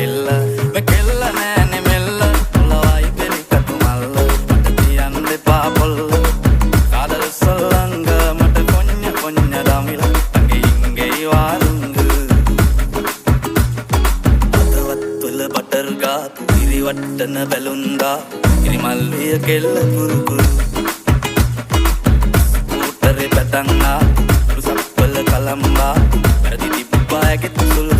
ඉල්ල මෙකෙල්ල නෑනෙ මෙල්ල ලොවයි පෙරි කටු මල්ල මට තියන්න එපා පොල්ල කාදර සොල්ලංග මට කොඤ්ඤ කොඤ්ඤ දමිල අගේ ඉංගෙයි වාරුංග අතවත් තුල බටර් ගාපු ඉරිවට්ටන බැලුන්දා ඉරිමල් විය කෙල්ල කුරු කුරු පටන්නා රුසක්වල කලම්බා වැරදි තිබ්බා ඇගෙත් සුළු